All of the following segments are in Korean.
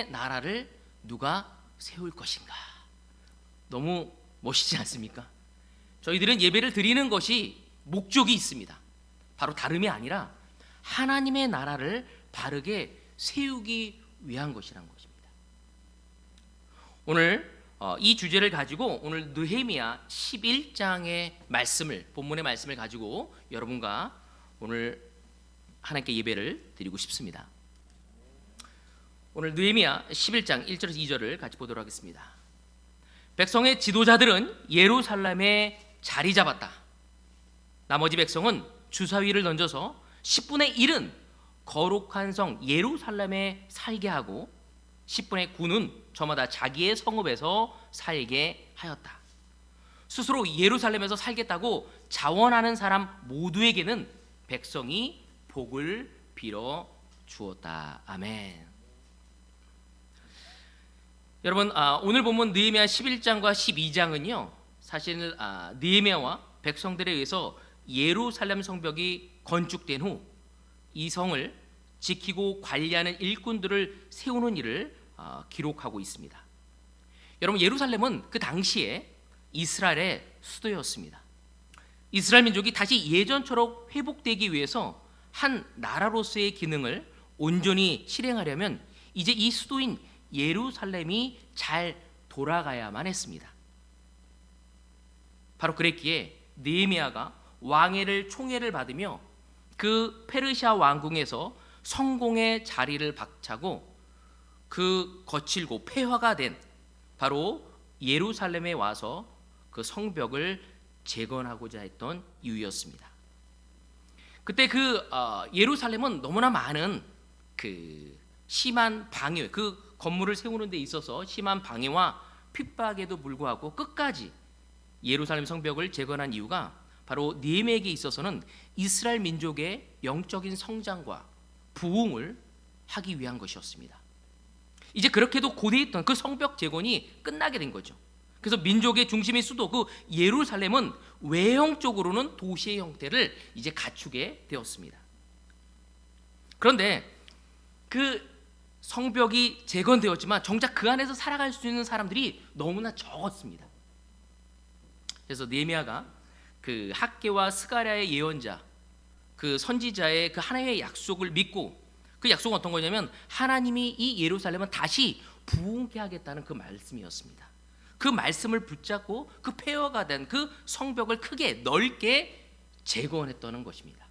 나라를 누가 세울 것인가? 너무 멋있지 않습니까? 저희들은 예배를 드리는 것이 목적이 있습니다. 바로 다름이 아니라 하나님의 나라를 바르게 세우기 위한 것이란 것입니다. 오늘 이 주제를 가지고 오늘 느헤미야 11장의 말씀을, 본문의 말씀을 가지고 여러분과 오늘 하나님께 예배를 드리고 싶습니다. 오늘 느헤미야 11장 1절에서 2절을 같이 보도록 하겠습니다. 백성의 지도자들은 예루살렘에 자리 잡았다. 나머지 백성은 주사위를 던져서 10분의 1은 거룩한 성 예루살렘에 살게 하고 10분의 9는 저마다 자기의 성읍에서 살게 하였다. 스스로 예루살렘에서 살겠다고 자원하는 사람 모두에게는 백성이 복을 빌어 주었다. 아멘. 여러분, 오늘 본문 느헤미야 11장과 12장은요 사실 느헤미야와 백성들에 의해서 예루살렘 성벽이 건축된 후 이 성을 지키고 관리하는 일꾼들을 세우는 일을 기록하고 있습니다. 여러분, 예루살렘은 그 당시에 이스라엘의 수도였습니다. 이스라엘 민족이 다시 예전처럼 회복되기 위해서 한 나라로서의 기능을 온전히 실행하려면 이제 이 수도인 예루살렘이 잘 돌아가야만 했습니다. 바로 그랬기에 느헤미야가 왕위를 총애를 받으며 그 페르시아 왕궁에서 성공의 자리를 박차고 그 거칠고 폐허가 된 바로 예루살렘에 와서 그 성벽을 재건하고자 했던 이유였습니다. 그때 예루살렘은 너무나 많은 심한 방해, 그 건물을 세우는 데 있어서 심한 방해와 핍박에도 불구하고 끝까지 예루살렘 성벽을 재건한 이유가 바로 느헤미야에게 있어서는 이스라엘 민족의 영적인 성장과 부흥을 하기 위한 것이었습니다. 이제 그렇게도 고대했던 그 성벽 재건이 끝나게 된 거죠. 그래서 민족의 중심의 수도 그 예루살렘은 외형적으로는 도시의 형태를 이제 갖추게 되었습니다. 그런데 그 성벽이 재건되었지만 정작 그 안에서 살아갈 수 있는 사람들이 너무나 적었습니다. 그래서 느헤미야가 그 학개와 스가랴의 예언자, 그 선지자의 그 하나님의 약속을 믿고, 그 약속은 어떤 거냐면 하나님이 이 예루살렘은 다시 부흥케 하겠다는 그 말씀이었습니다. 그 말씀을 붙잡고 그 폐허가 된 그 성벽을 크게 넓게 재건했다는 것입니다.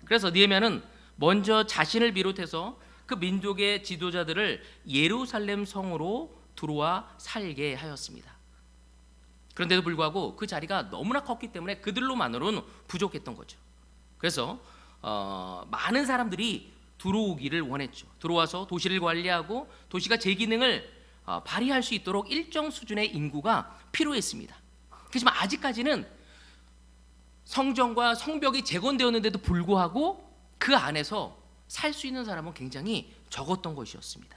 그래서 느헤미야는 먼저 자신을 비롯해서 그 민족의 지도자들을 예루살렘 성으로 들어와 살게 하였습니다. 그런데도 불구하고 그 자리가 너무나 컸기 때문에 그들로만으로는 부족했던 거죠. 그래서 많은 사람들이 들어오기를 원했죠. 들어와서 도시를 관리하고 도시가 제 기능을 발휘할 수 있도록 일정 수준의 인구가 필요했습니다. 하지만 아직까지는 성전과 성벽이 재건되었는데도 불구하고 그 안에서 살 수 있는 사람은 굉장히 적었던 것이었습니다.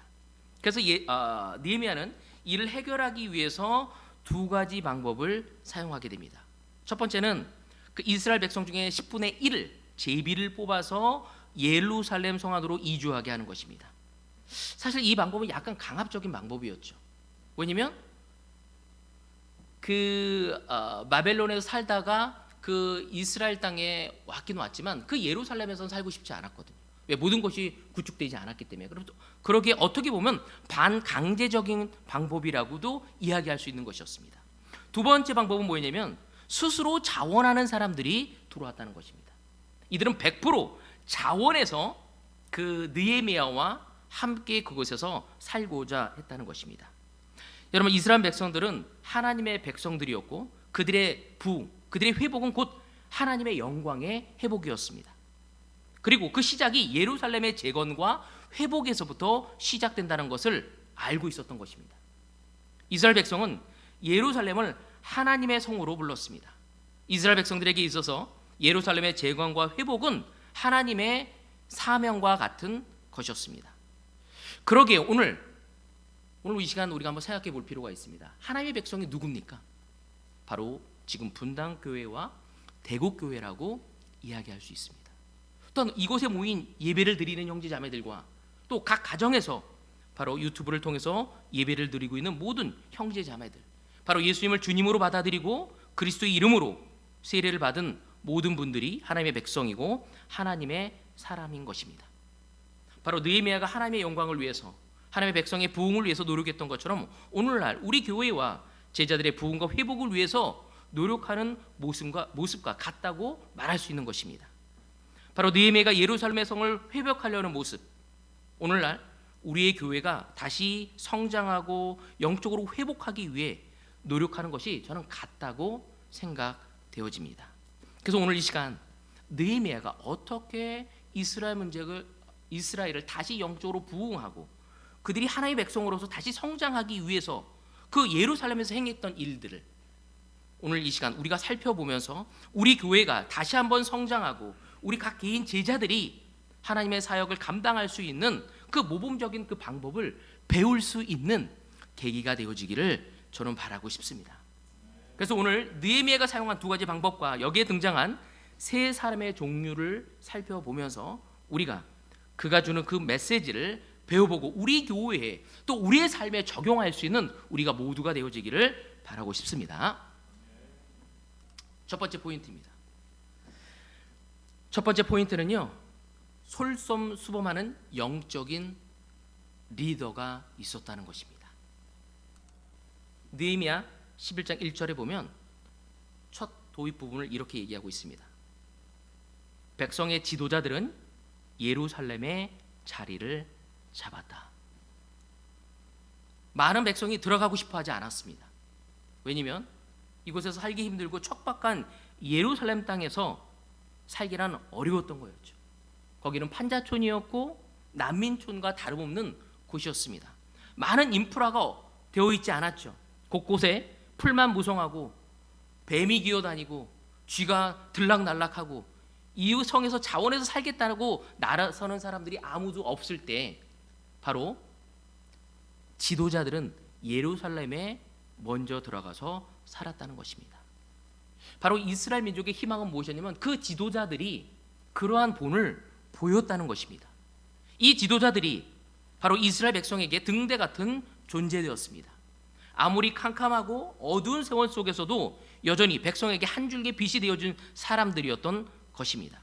그래서 느헤미야는 이를 해결하기 위해서 두 가지 방법을 사용하게 됩니다. 첫 번째는 그 이스라엘 백성 중에 10분의 1을 제비를 뽑아서 예루살렘 성 안으로 이주하게 하는 것입니다. 사실 이 방법은 약간 강압적인 방법이었죠. 왜냐면 바벨론에서 살다가 그 이스라엘 땅에 왔긴 왔지만 그 예루살렘에서는 살고 싶지 않았거든요. 왜? 모든 것이 구축되지 않았기 때문에. 그러기에 어떻게 보면 반강제적인 방법이라고도 이야기할 수 있는 것이었습니다. 두 번째 방법은 뭐냐면 스스로 자원하는 사람들이 들어왔다는 것입니다. 이들은 100% 자원해서 그 느헤미야와 함께 그곳에서 살고자 했다는 것입니다. 여러분, 이스라엘 백성들은 하나님의 백성들이었고 그들의 부흥, 그들의 회복은 곧 하나님의 영광의 회복이었습니다. 그리고 그 시작이 예루살렘의 재건과 회복에서부터 시작된다는 것을 알고 있었던 것입니다. 이스라엘 백성은 예루살렘을 하나님의 성으로 불렀습니다. 이스라엘 백성들에게 있어서 예루살렘의 재건과 회복은 하나님의 사명과 같은 것이었습니다. 그러기에 오늘 이 시간 우리가 한번 생각해 볼 필요가 있습니다. 하나님의 백성이 누굽니까? 바로 지금 분당교회와 대국교회라고 이야기할 수 있습니다. 또한 이곳에 모인 예배를 드리는 형제 자매들과 또 각 가정에서 바로 유튜브를 통해서 예배를 드리고 있는 모든 형제 자매들, 바로 예수님을 주님으로 받아들이고 그리스도의 이름으로 세례를 받은 모든 분들이 하나님의 백성이고 하나님의 사람인 것입니다. 바로 느헤미야가 하나님의 영광을 위해서, 하나님의 백성의 부흥을 위해서 노력했던 것처럼 오늘날 우리 교회와 제자들의 부흥과 회복을 위해서 노력하는 모습과 같다고 말할 수 있는 것입니다. 바로 느헤미야가 예루살렘의 성을 회복하려는 모습, 오늘날 우리의 교회가 다시 성장하고 영적으로 회복하기 위해 노력하는 것이 저는 같다고 생각되어집니다. 그래서 오늘 이 시간 느헤미야가 어떻게 이스라엘을 다시 영적으로 부흥하고 그들이 하나님의 백성으로서 다시 성장하기 위해서 그 예루살렘에서 행했던 일들을 오늘 이 시간 우리가 살펴보면서 우리 교회가 다시 한번 성장하고 우리 각 개인 제자들이 하나님의 사역을 감당할 수 있는 그 모범적인 그 방법을 배울 수 있는 계기가 되어지기를 저는 바라고 싶습니다. 그래서 오늘 느헤미야가 사용한 두 가지 방법과 여기에 등장한 세 사람의 종류를 살펴보면서 우리가 그가 주는 그 메시지를 배워보고 우리 교회에 또 우리의 삶에 적용할 수 있는 우리가 모두가 되어지기를 바라고 싶습니다. 첫 번째 포인트입니다. 첫 번째 포인트는요, 솔선수범하는 영적인 리더가 있었다는 것입니다. 느헤미야 11장 1절에 보면 첫 도입 부분을 이렇게 얘기하고 있습니다. 백성의 지도자들은 예루살렘에 자리를 잡았다. 많은 백성이 들어가고 싶어 하지 않았습니다. 왜냐하면 이곳에서 살기 힘들고 척박한 예루살렘 땅에서 살기란 어려웠던 거였죠. 거기는 판자촌이었고 난민촌과 다름없는 곳이었습니다. 많은 인프라가 되어 있지 않았죠. 곳곳에 풀만 무성하고 뱀이 기어다니고 쥐가 들락날락하고 이 성에서 자원해서 살겠다고 나서는 사람들이 아무도 없을 때 바로 지도자들은 예루살렘에 먼저 들어가서 살았다는 것입니다. 바로 이스라엘 민족의 희망은 무엇이었냐면 그 지도자들이 그러한 본을 보였다는 것입니다. 이 지도자들이 바로 이스라엘 백성에게 등대 같은 존재되었습니다. 아무리 캄캄하고 어두운 세월 속에서도 여전히 백성에게 한 줄기 빛이 되어준 사람들이었던 것입니다.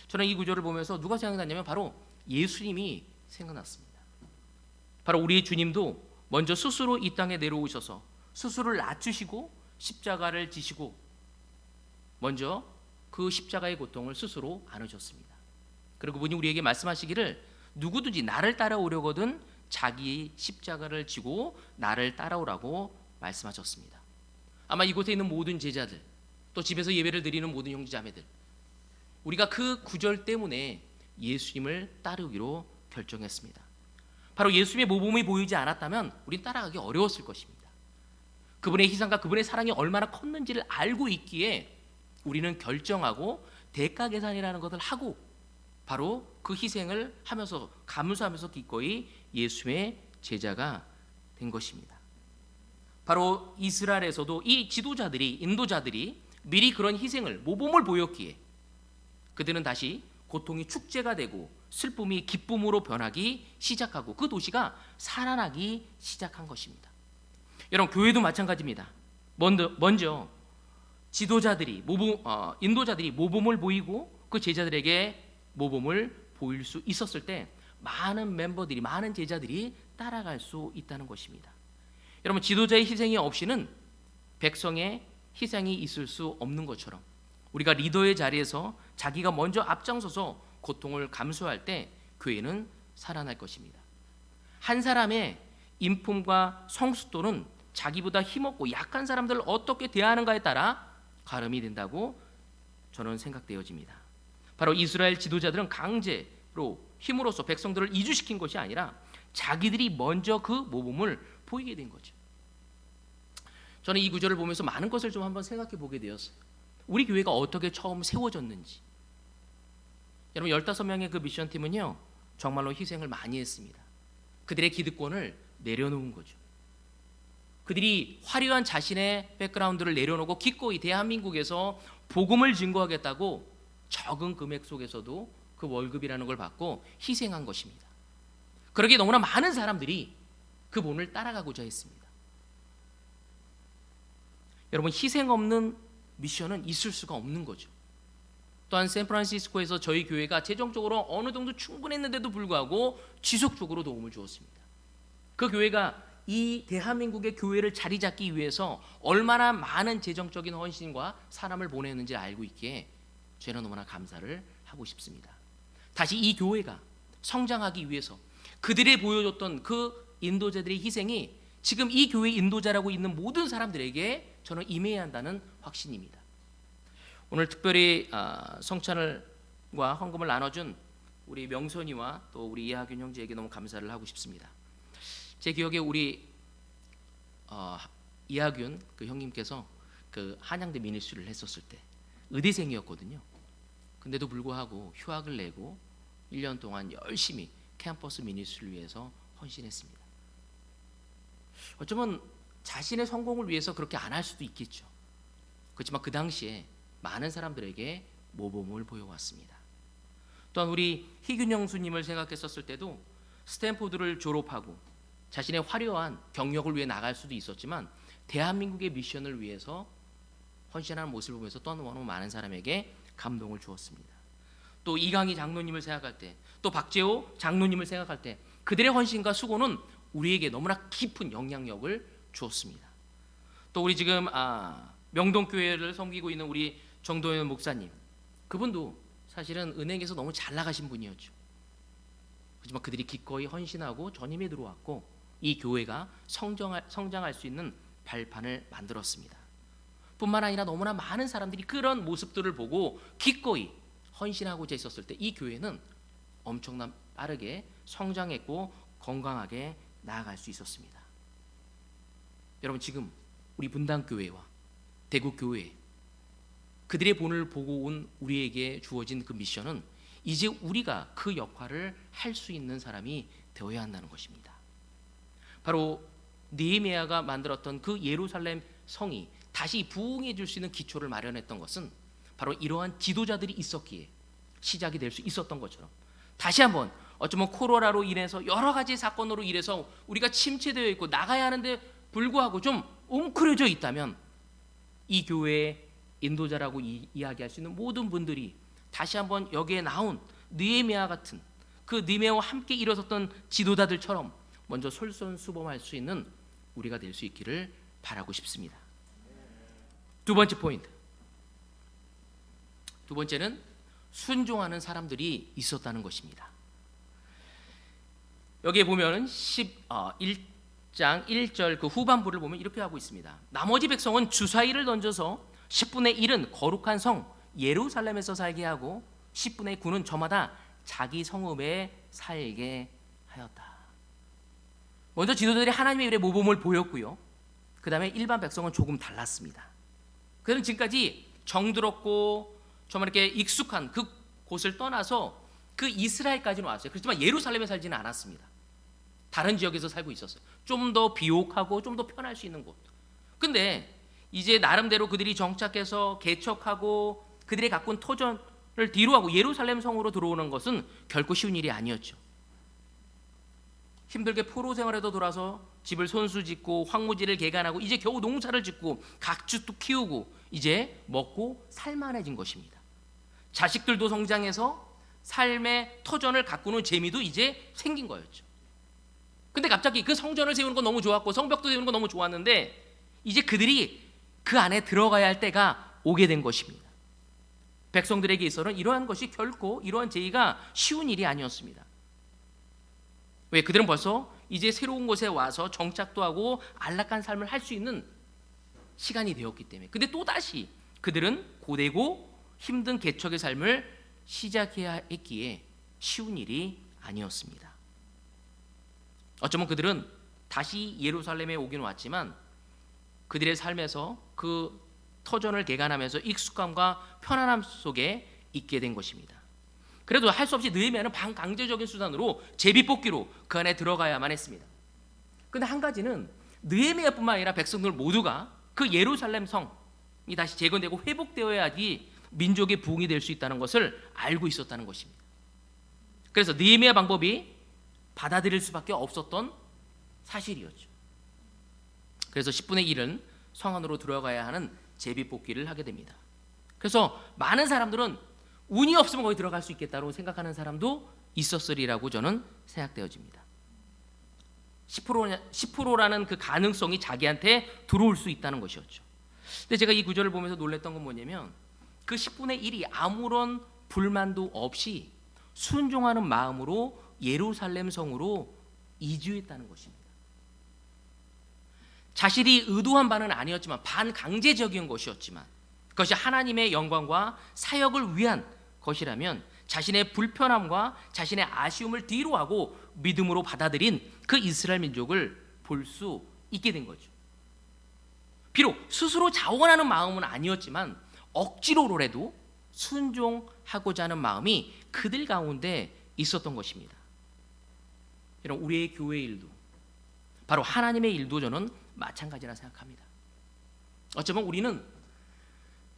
저는 이 구절을 보면서 누가 생각났냐면 바로 예수님이 생각났습니다. 바로 우리의 주님도 먼저 스스로 이 땅에 내려오셔서 스스로를 낮추시고 십자가를 지시고 먼저 그 십자가의 고통을 스스로 안으셨습니다. 그리고 그분이 우리에게 말씀하시기를 누구든지 나를 따라오려거든 자기의 십자가를 지고 나를 따라오라고 말씀하셨습니다. 아마 이곳에 있는 모든 제자들 또 집에서 예배를 드리는 모든 형제자매들, 우리가 그 구절 때문에 예수님을 따르기로 결정했습니다. 바로 예수님의 모범이 보이지 않았다면 우린 따라가기 어려웠을 것입니다. 그분의 희생과 그분의 사랑이 얼마나 컸는지를 알고 있기에 우리는 결정하고 대가 계산이라는 것을 하고 바로 그 희생을 하면서 감수하면서 기꺼이 예수의 제자가 된 것입니다. 바로 이스라엘에서도 이 지도자들이, 인도자들이 미리 그런 희생을, 모범을 보였기에 그들은 다시 고통이 축제가 되고 슬픔이 기쁨으로 변하기 시작하고 그 도시가 살아나기 시작한 것입니다. 여러분, 교회도 마찬가지입니다. 먼저 지도자들이, 인도자들이 모범을 보이고 그 제자들에게 모범을 보일 수 있었을 때 많은 멤버들이, 많은 제자들이 따라갈 수 있다는 것입니다. 여러분, 지도자의 희생이 없이는 백성의 희생이 있을 수 없는 것처럼 우리가 리더의 자리에서 자기가 먼저 앞장서서 고통을 감수할 때 교회는 살아날 것입니다. 한 사람의 인품과 성숙도는 자기보다 힘없고 약한 사람들을 어떻게 대하는가에 따라 가름이 된다고 저는 생각되어집니다. 바로 이스라엘 지도자들은 강제로 힘으로써 백성들을 이주시킨 것이 아니라 자기들이 먼저 그 모범을 보이게 된 거죠. 저는 이 구절을 보면서 많은 것을 좀 한번 생각해 보게 되었어요. 우리 교회가 어떻게 처음 세워졌는지. 여러분, 15명의 그 미션팀은요 정말로 희생을 많이 했습니다. 그들의 기득권을 내려놓은 거죠. 그들이 화려한 자신의 백그라운드를 내려놓고 기꺼이 대한민국에서 복음을 증거하겠다고 적은 금액 속에서도 그 월급이라는 걸 받고 희생한 것입니다. 그러기에 너무나 많은 사람들이 그 본을 따라가고자 했습니다. 여러분, 희생 없는 미션은 있을 수가 없는 거죠. 또한 샌프란시스코에서 저희 교회가 재정적으로 어느 정도 충분했는데도 불구하고 지속적으로 도움을 주었습니다. 그 교회가 이 대한민국의 교회를 자리 잡기 위해서 얼마나 많은 재정적인 헌신과 사람을 보냈는지 알고 있기에 저는 너무나 감사를 하고 싶습니다. 다시 이 교회가 성장하기 위해서 그들이 보여줬던 그 인도자들의 희생이 지금 이 교회 인도자라고 있는 모든 사람들에게 저는 임해야 한다는 확신입니다. 오늘 특별히 성찬을과 헌금을 나눠준 우리 명선이와 또 우리 이하균 형제에게 너무 감사를 하고 싶습니다. 제 기억에 우리 이하균 그 형님께서 그 한양대 미니스트리를 했었을 때 의대생이었거든요. 근데도 불구하고 휴학을 내고 1년 동안 열심히 캠퍼스 미니스트리를 위해서 헌신했습니다. 어쩌면 자신의 성공을 위해서 그렇게 안 할 수도 있겠죠. 그렇지만 그 당시에 많은 사람들에게 모범을 보여왔습니다. 또한 우리 희균 형수님을 생각했었을 때도 스탠포드를 졸업하고 자신의 화려한 경력을 위해 나갈 수도 있었지만 대한민국의 미션을 위해서 헌신하는 모습을 보면서 또 너무 많은 사람에게 감동을 주었습니다. 또 이강희 장로님을 생각할 때, 또 박재호 장로님을 생각할 때 그들의 헌신과 수고는 우리에게 너무나 깊은 영향력을 주었습니다. 또 우리 지금 명동교회를 섬기고 있는 우리 정도현 목사님, 그분도 사실은 은행에서 너무 잘 나가신 분이었죠. 하지만 그들이 기꺼이 헌신하고 전임에 들어왔고 이 교회가 성장할 수 있는 발판을 만들었습니다. 뿐만 아니라 너무나 많은 사람들이 그런 모습들을 보고 기꺼이 헌신하고자 있었을 때 이 교회는 엄청난 빠르게 성장했고 건강하게 나아갈 수 있었습니다. 여러분, 지금 우리 분당교회와 대구교회 그들의 본을 보고 온 우리에게 주어진 그 미션은 이제 우리가 그 역할을 할 수 있는 사람이 되어야 한다는 것입니다. 바로 느헤미야가 만들었던 그 예루살렘 성이 다시 부흥해 줄 수 있는 기초를 마련했던 것은 바로 이러한 지도자들이 있었기에 시작이 될 수 있었던 것처럼 다시 한번 어쩌면 코로나로 인해서 여러 가지 사건으로 인해서 우리가 침체되어 있고 나가야 하는데 불구하고 좀 웅크려져 있다면 이 교회의 인도자라고 이야기할 수 있는 모든 분들이 다시 한번 여기에 나온 느헤미야 같은 그 느헤미야와 함께 일어섰던 지도자들처럼 먼저 솔선수범할 수 있는 우리가 될 수 있기를 바라고 싶습니다. 두 번째 포인트, 두 번째는 순종하는 사람들이 있었다는 것입니다. 여기에 보면 1장 1절 그 후반부를 보면 이렇게 하고 있습니다. 나머지 백성은 주사위를 던져서 10분의 1은 거룩한 성 예루살렘에서 살게 하고 10분의 9는 저마다 자기 성읍에 살게 하였다. 먼저 지도자들이 하나님의 일에 모범을 보였고요. 그 다음에 일반 백성은 조금 달랐습니다. 그들은 지금까지 정들었고 정말 이렇게 익숙한 그 곳을 떠나서 그 이스라엘까지는 왔어요. 그렇지만 예루살렘에 살지는 않았습니다. 다른 지역에서 살고 있었어요. 좀 더 비옥하고 좀 더 편할 수 있는 곳. 근데 이제 나름대로 그들이 정착해서 개척하고 그들이 갖고 온 터전을 뒤로하고 예루살렘 성으로 들어오는 것은 결코 쉬운 일이 아니었죠. 힘들게 포로 생활에도 돌아서 집을 손수짓고 황무지를 개간하고 이제 겨우 농사를 짓고 각주도 키우고 이제 먹고 살만해진 것입니다. 자식들도 성장해서 삶의 터전을 가꾸는 재미도 이제 생긴 거였죠. 근데 갑자기 그 성전을 세우는 건 너무 좋았고 성벽도 세우는 건 너무 좋았는데 이제 그들이 그 안에 들어가야 할 때가 오게 된 것입니다. 백성들에게 있어서는 이러한 것이 결코 이러한 제의가 쉬운 일이 아니었습니다. 왜? 그들은 벌써 이제 새로운 곳에 와서 정착도 하고 안락한 삶을 할 수 있는 시간이 되었기 때문에. 근데 또다시 그들은 고되고 힘든 개척의 삶을 시작해야 했기에 쉬운 일이 아니었습니다. 어쩌면 그들은 다시 예루살렘에 오긴 왔지만 그들의 삶에서 그 터전을 개간하면서 익숙함과 편안함 속에 있게 된 것입니다. 그래도 할 수 없이 느헤미야는 반강제적인 수단으로 제비뽑기로 그 안에 들어가야만 했습니다. 그런데 한 가지는 느헤미야뿐만 아니라 백성들 모두가 그 예루살렘 성이 다시 재건되고 회복되어야지 민족의 부흥이 될 수 있다는 것을 알고 있었다는 것입니다. 그래서 느헤미야 방법이 받아들일 수밖에 없었던 사실이었죠. 그래서 10분의 1은 성 안으로 들어가야 하는 제비뽑기를 하게 됩니다. 그래서 많은 사람들은 운이 없으면 거기 들어갈 수 있겠다고 생각하는 사람도 있었으리라고 저는 생각되어집니다. 10%라는 그 가능성이 자기한테 들어올 수 있다는 것이었죠. 근데 제가 이 구절을 보면서 놀랐던 건 뭐냐면 그 10분의 1이 아무런 불만도 없이 순종하는 마음으로 예루살렘 성으로 이주했다는 것입니다. 자신이 의도한 바는 아니었지만 반강제적인 것이었지만 그것이 하나님의 영광과 사역을 위한 것이라면 자신의 불편함과 자신의 아쉬움을 뒤로하고 믿음으로 받아들인 그 이스라엘 민족을 볼 수 있게 된 거죠. 비록 스스로 자원하는 마음은 아니었지만 억지로라도 순종하고자 하는 마음이 그들 가운데 있었던 것입니다. 여러분, 우리의 교회 일도 바로 하나님의 일도 저는 마찬가지라 생각합니다. 어쩌면 우리는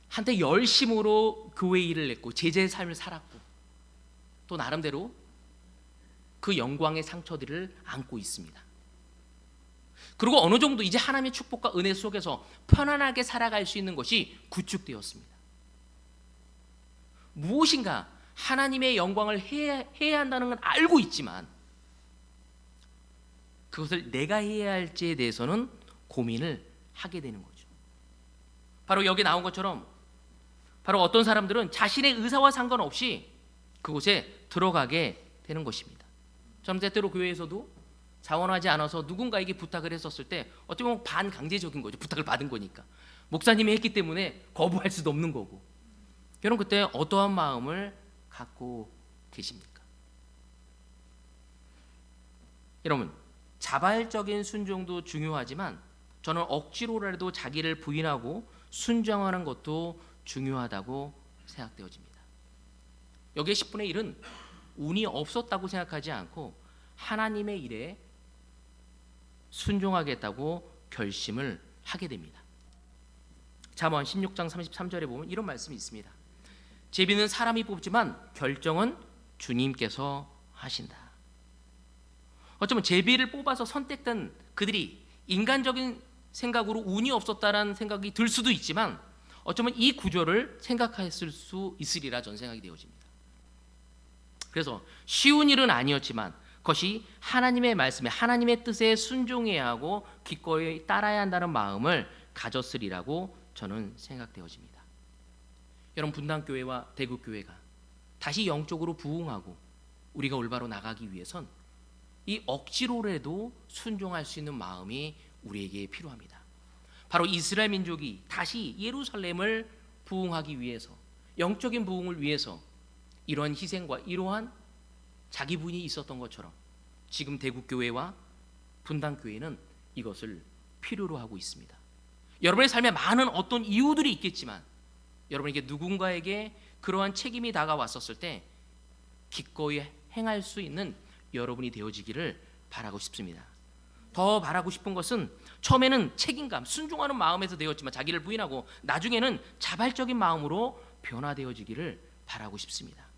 한때 열심으로 교회 일을 했고 제자의 삶을 살았고 또 나름대로 그 영광의 상처들을 안고 있습니다. 그리고 어느 정도 이제 하나님의 축복과 은혜 속에서 편안하게 살아갈 수 있는 것이 구축되었습니다. 무엇인가 하나님의 영광을 해야 한다는 건 알고 있지만 그것을 내가 해야 할지에 대해서는 고민을 하게 되는 거죠. 바로 여기 나온 것처럼 바로 어떤 사람들은 자신의 의사와 상관없이 그곳에 들어가게 되는 것입니다. 저는 때때로 교회에서도 자원하지 않아서 누군가에게 부탁을 했었을 때 어떻게 보면 반강제적인 거죠. 부탁을 받은 거니까. 목사님이 했기 때문에 거부할 수도 없는 거고. 여러분, 그때 어떠한 마음을 갖고 계십니까? 여러분, 자발적인 순종도 중요하지만 저는 억지로라도 자기를 부인하고 순종하는 것도 중요하다고 생각되어집니다. 여기에 10분의 1은 운이 없었다고 생각하지 않고 하나님의 일에 순종하겠다고 결심을 하게 됩니다. 잠언 16장 33절에 보면 이런 말씀이 있습니다. 제비는 사람이 뽑지만 결정은 주님께서 하신다. 어쩌면 제비를 뽑아서 선택된 그들이 인간적인 생각으로 운이 없었다라는 생각이 들 수도 있지만 어쩌면 이 구절을 생각했을 수 있으리라 저는 생각이 되어집니다. 그래서 쉬운 일은 아니었지만 그것이 하나님의 말씀에 하나님의 뜻에 순종해야 하고 기꺼이 따라야 한다는 마음을 가졌으리라고 저는 생각되어집니다. 여러분, 분당교회와 대구교회가 다시 영적으로 부흥하고 우리가 올바로 나가기 위해선 이 억지로라도 순종할 수 있는 마음이 우리에게 필요합니다. 바로 이스라엘 민족이 다시 예루살렘을 부흥하기 위해서 영적인 부흥을 위해서 이러한 희생과 이러한 자기 부인이 있었던 것처럼 지금 대구교회와 분당교회는 이것을 필요로 하고 있습니다. 여러분의 삶에 많은 어떤 이유들이 있겠지만 여러분에게 누군가에게 그러한 책임이 다가왔었을 때 기꺼이 행할 수 있는 여러분이 되어지기를 바라고 싶습니다. 더 바라고 싶은 것은 처음에는 책임감, 순종하는 마음에서 되었지만 자기를 부인하고 나중에는 자발적인 마음으로 변화되어지기를 바라고 싶습니다.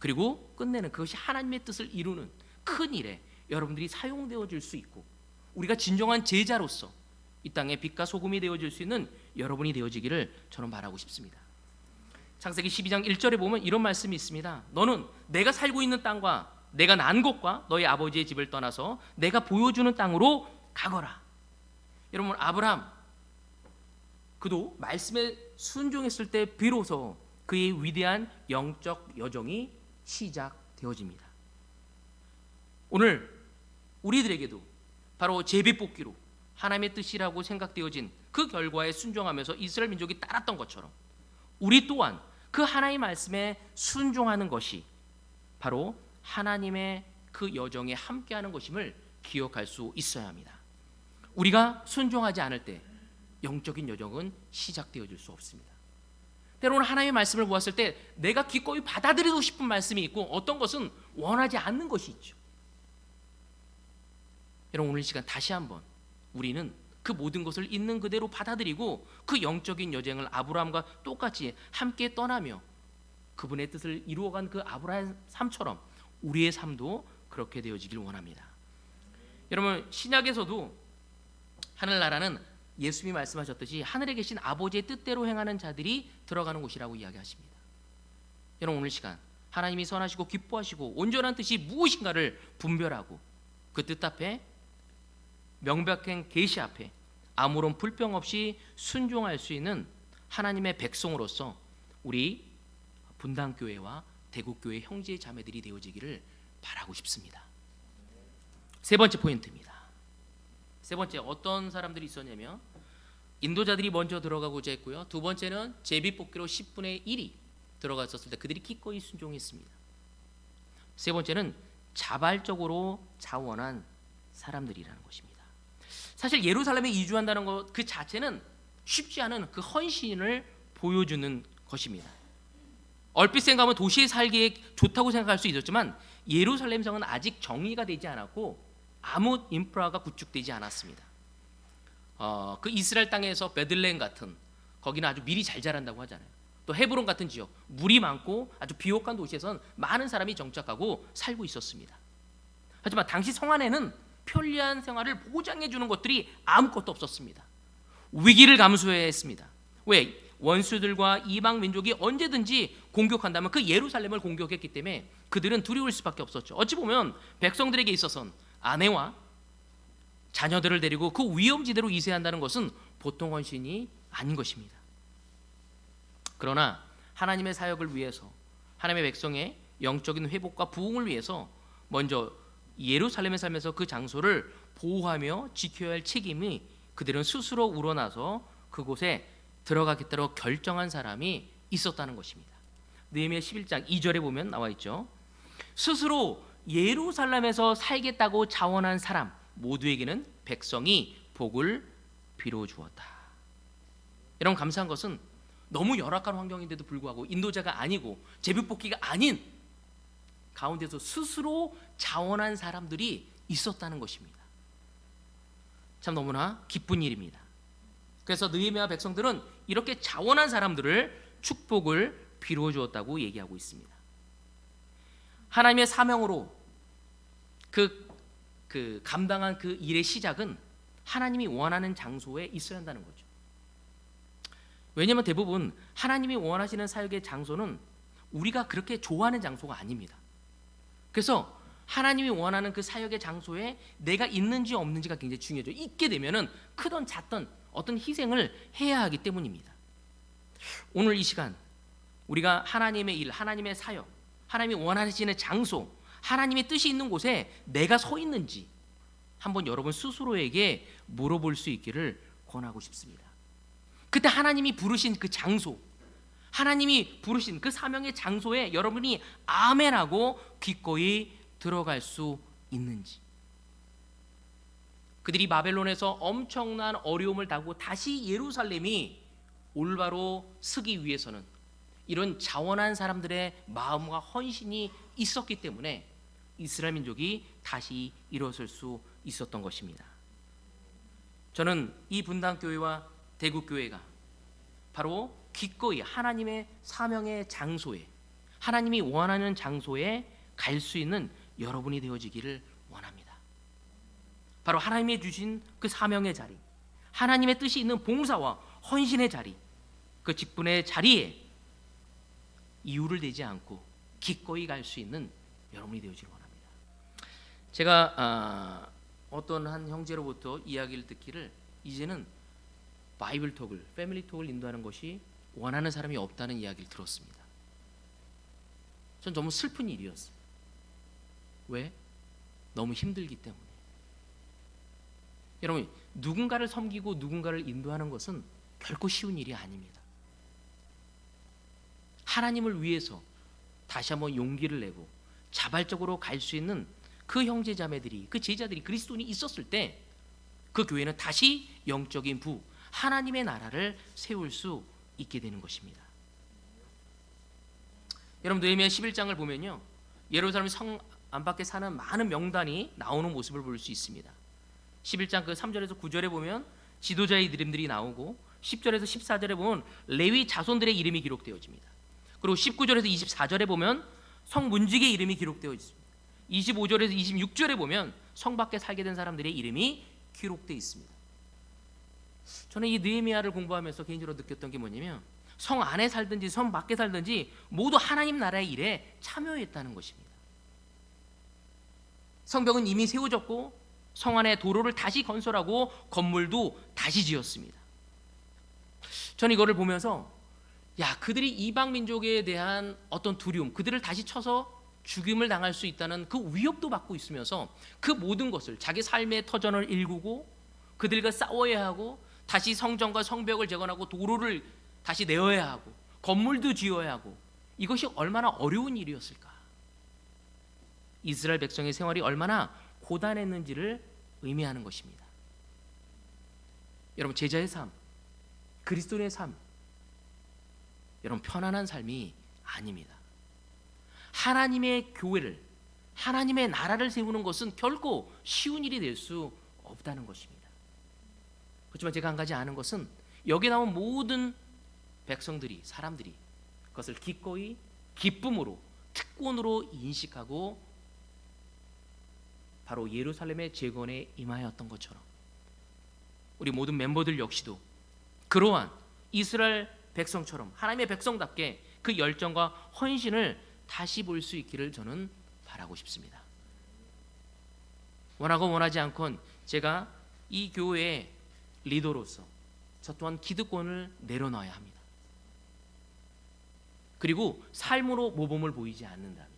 그리고 끝내는 그것이 하나님의 뜻을 이루는 큰 일에 여러분들이 사용되어질 수 있고 우리가 진정한 제자로서 이 땅에 빛과 소금이 되어질 수 있는 여러분이 되어지기를 저는 바라고 싶습니다. 창세기 12장 1절에 보면 이런 말씀이 있습니다. 너는 내가 살고 있는 땅과 내가 난 곳과 너희 아버지의 집을 떠나서 내가 보여주는 땅으로 가거라. 여러분, 아브라함 그도 말씀에 순종했을 때 비로소 그의 위대한 영적 여정이 시작되어집니다. 오늘 우리들에게도 바로 제비뽑기로 하나님의 뜻이라고 생각되어진 그 결과에 순종하면서 이스라엘 민족이 따랐던 것처럼 우리 또한 그 하나님의 말씀에 순종하는 것이 바로 하나님의 그 여정에 함께하는 것임을 기억할 수 있어야 합니다. 우리가 순종하지 않을 때 영적인 여정은 시작되어질 수 없습니다. 때로는 하나님의 말씀을 보았을 때 내가 기꺼이 받아들이고 싶은 말씀이 있고 어떤 것은 원하지 않는 것이 있죠. 여러분, 오늘 이 시간 다시 한번 우리는 그 모든 것을 있는 그대로 받아들이고 그 영적인 여정을 아브라함과 똑같이 함께 떠나며 그분의 뜻을 이루어간 그 아브라함 삶처럼 우리의 삶도 그렇게 되어지길 원합니다. 여러분, 신약에서도 하늘나라는 예수님이 말씀하셨듯이 하늘에 계신 아버지의 뜻대로 행하는 자들이 들어가는 곳이라고 이야기하십니다. 여러분, 오늘 시간 하나님이 선하시고 기뻐하시고 온전한 뜻이 무엇인가를 분별하고 그 뜻 앞에 명백한 계시 앞에 아무런 불평 없이 순종할 수 있는 하나님의 백성으로서 우리 분당교회와 대구교회 형제 자매들이 되어지기를 바라고 싶습니다. 세 번째 포인트입니다. 세 번째, 어떤 사람들이 있었냐면 인도자들이 먼저 들어가고자 했고요. 두 번째는 제비뽑기로 10분의 1이 들어갔었을 때 그들이 기꺼이 순종했습니다. 세 번째는 자발적으로 자원한 사람들이라는 것입니다. 사실 예루살렘에 이주한다는 것 그 자체는 쉽지 않은 그 헌신을 보여주는 것입니다. 얼핏 생각하면 도시에 살기에 좋다고 생각할 수 있었지만 예루살렘 성은 아직 정리가 되지 않았고 아무 인프라가 구축되지 않았습니다. 그 이스라엘 땅에서 베들레헴 같은, 거기는 아주 밀이 잘 자란다고 하잖아요. 또 헤브론 같은 지역, 물이 많고 아주 비옥한 도시에선 많은 사람이 정착하고 살고 있었습니다. 하지만 당시 성 안에는 편리한 생활을 보장해 주는 것들이 아무것도 없었습니다. 위기를 감수해야 했습니다. 왜? 원수들과 이방 민족이 언제든지 공격한다면 그 예루살렘을 공격했기 때문에 그들은 두려울 수밖에 없었죠. 어찌 보면 백성들에게 있어서는 아내와 자녀들을 데리고 그 위험지대로 이세한다는 것은 보통 헌신이 아닌 것입니다. 그러나 하나님의 사역을 위해서, 하나님의 백성의 영적인 회복과 부흥을 위해서 먼저 예루살렘에 살면서 그 장소를 보호하며 지켜야 할 책임이 그들은 스스로 우러나서 그곳에 들어가겠다고 결정한 사람이 있었다는 것입니다. 느헤미야 11장 2절에 보면 나와 있죠. 스스로 예루살렘에서 살겠다고 자원한 사람 모두에게는 백성이 복을 비로 주었다. 여러분, 감사한 것은 너무 열악한 환경인데도 불구하고 인도자가 아니고 제비뽑기가 아닌 가운데서 스스로 자원한 사람들이 있었다는 것입니다. 참 너무나 기쁜 일입니다. 그래서 느헤미야 백성들은 이렇게 자원한 사람들을 축복을 비로 주었다고 얘기하고 있습니다. 하나님의 사명으로 그 감당한 그 일의 시작은 하나님이 원하는 장소에 있어야 한다는 거죠. 왜냐하면 대부분 하나님이 원하시는 사역의 장소는 우리가 그렇게 좋아하는 장소가 아닙니다. 그래서 하나님이 원하는 그 사역의 장소에 내가 있는지 없는지가 굉장히 중요하죠. 있게 되면은 크던 작던 어떤 희생을 해야 하기 때문입니다. 오늘 이 시간 우리가 하나님의 일, 하나님의 사역, 하나님이 원하시는 장소, 하나님의 뜻이 있는 곳에 내가 서 있는지 한번 여러분 스스로에게 물어볼 수 있기를 권하고 싶습니다. 그때 하나님이 부르신 그 장소, 하나님이 부르신 그 사명의 장소에 여러분이 아멘하고 기꺼이 들어갈 수 있는지. 그들이 바벨론에서 엄청난 어려움을 당하고 다시 예루살렘이 올바로 서기 위해서는 이런 자원한 사람들의 마음과 헌신이 있었기 때문에 이스라엘 민족이 다시 일어설 수 있었던 것입니다. 저는 이 분당교회와 대구교회가 바로 기꺼이 하나님의 사명의 장소에, 하나님이 원하는 장소에 갈 수 있는 여러분이 되어지기를 원합니다. 바로 하나님이 주신 그 사명의 자리, 하나님의 뜻이 있는 봉사와 헌신의 자리, 그 직분의 자리에 이유를 대지 않고 기꺼이 갈 수 있는 여러분이 되어지길 원합니다. 제가 어떤 한 형제로부터 이야기를 듣기를 이제는 바이블 톡을, 패밀리 톡을 인도하는 것이 원하는 사람이 없다는 이야기를 들었습니다. 전 너무 슬픈 일이었어요. 왜? 너무 힘들기 때문에. 여러분, 누군가를 섬기고 누군가를 인도하는 것은 결코 쉬운 일이 아닙니다. 하나님을 위해서 다시 한번 용기를 내고 자발적으로 갈 수 있는 그 형제 자매들이, 그 제자들이 그리스도인이 있었을 때 그 교회는 다시 영적인 부, 하나님의 나라를 세울 수 있게 되는 것입니다. 여러분, 느헤미야 11장을 보면요, 예루살렘 성 안팎에 사는 많은 명단이 나오는 모습을 볼 수 있습니다. 11장 그 3절에서 9절에 보면 지도자의 이름들이 나오고 10절에서 14절에 보면 레위 자손들의 이름이 기록되어집니다. 그리고 19절에서 24절에 보면 성 문직의 이름이 기록되어 있습니다. 25절에서 26절에 보면 성 밖에 살게 된 사람들의 이름이 기록되어 있습니다. 저는 이 느헤미야를 공부하면서 개인적으로 느꼈던 게 뭐냐면 성 안에 살든지 성 밖에 살든지 모두 하나님 나라의 일에 참여했다는 것입니다. 성벽은 이미 세워졌고 성 안에 도로를 다시 건설하고 건물도 다시 지었습니다. 저는 이거를 보면서 그들이 이방 민족에 대한 어떤 두려움, 그들을 다시 쳐서 죽임을 당할 수 있다는 그 위협도 받고 있으면서 그 모든 것을 자기 삶의 터전을 일구고 그들과 싸워야 하고 다시 성전과 성벽을 재건하고 도로를 다시 내어야 하고 건물도 지어야 하고 이것이 얼마나 어려운 일이었을까? 이스라엘 백성의 생활이 얼마나 고단했는지를 의미하는 것입니다. 여러분, 제자의 삶, 그리스도인의 삶, 여러분 편안한 삶이 아닙니다. 하나님의 교회를, 하나님의 나라를 세우는 것은 결코 쉬운 일이 될 수 없다는 것입니다. 그렇지만 제가 한 가지 아는 것은 여기 나온 모든 백성들이, 사람들이 그것을 기꺼이 기쁨으로, 특권으로 인식하고 바로 예루살렘의 재건에 임하였던 것처럼 우리 모든 멤버들 역시도 그러한 이스라엘 백성처럼 하나님의 백성답게 그 열정과 헌신을 다시 볼 수 있기를 저는 바라고 싶습니다. 원하고 원하지 않건 제가 이 교회의 리더로서 저 또한 기득권을 내려놔야 합니다. 그리고 삶으로 모범을 보이지 않는다면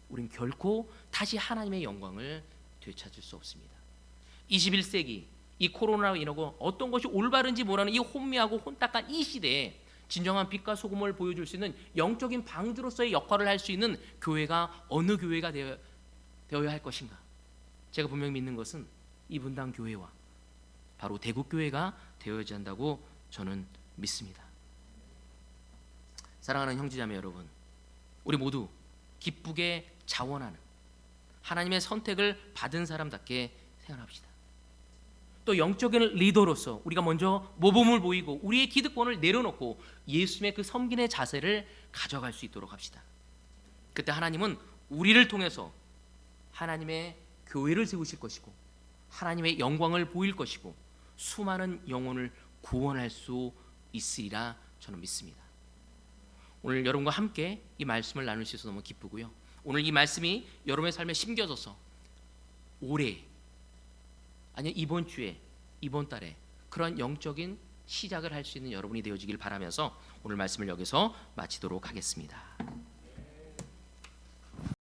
우린 결코 다시 하나님의 영광을 되찾을 수 없습니다. 21세기 이 코로나로 인하고 어떤 것이 올바른지 모르는 이 혼미하고 혼탁한 이 시대에 진정한 빛과 소금을 보여줄 수 있는 영적인 방주로서의 역할을 할 수 있는 교회가 어느 교회가 되어야 할 것인가? 제가 분명히 믿는 것은 이 분당 교회와 바로 대국 교회가 되어야지 한다고 저는 믿습니다. 사랑하는 형제자매 여러분, 우리 모두 기쁘게 자원하는 하나님의 선택을 받은 사람답게 생활합시다. 또 영적인 리더로서 우리가 먼저 모범을 보이고 우리의 기득권을 내려놓고 예수님의 그 섬김의 자세를 가져갈 수 있도록 합시다. 그때 하나님은 우리를 통해서 하나님의 교회를 세우실 것이고 하나님의 영광을 보일 것이고 수많은 영혼을 구원할 수 있으리라 저는 믿습니다. 오늘 여러분과 함께 이 말씀을 나눌 수 있어서 너무 기쁘고요. 오늘 이 말씀이 여러분의 삶에 심겨져서 올해 아니 이번 주에 이번 달에 그런 영적인 시작을 할 수 있는 여러분이 되어지길 바라면서 오늘 말씀을 여기서 마치도록 하겠습니다.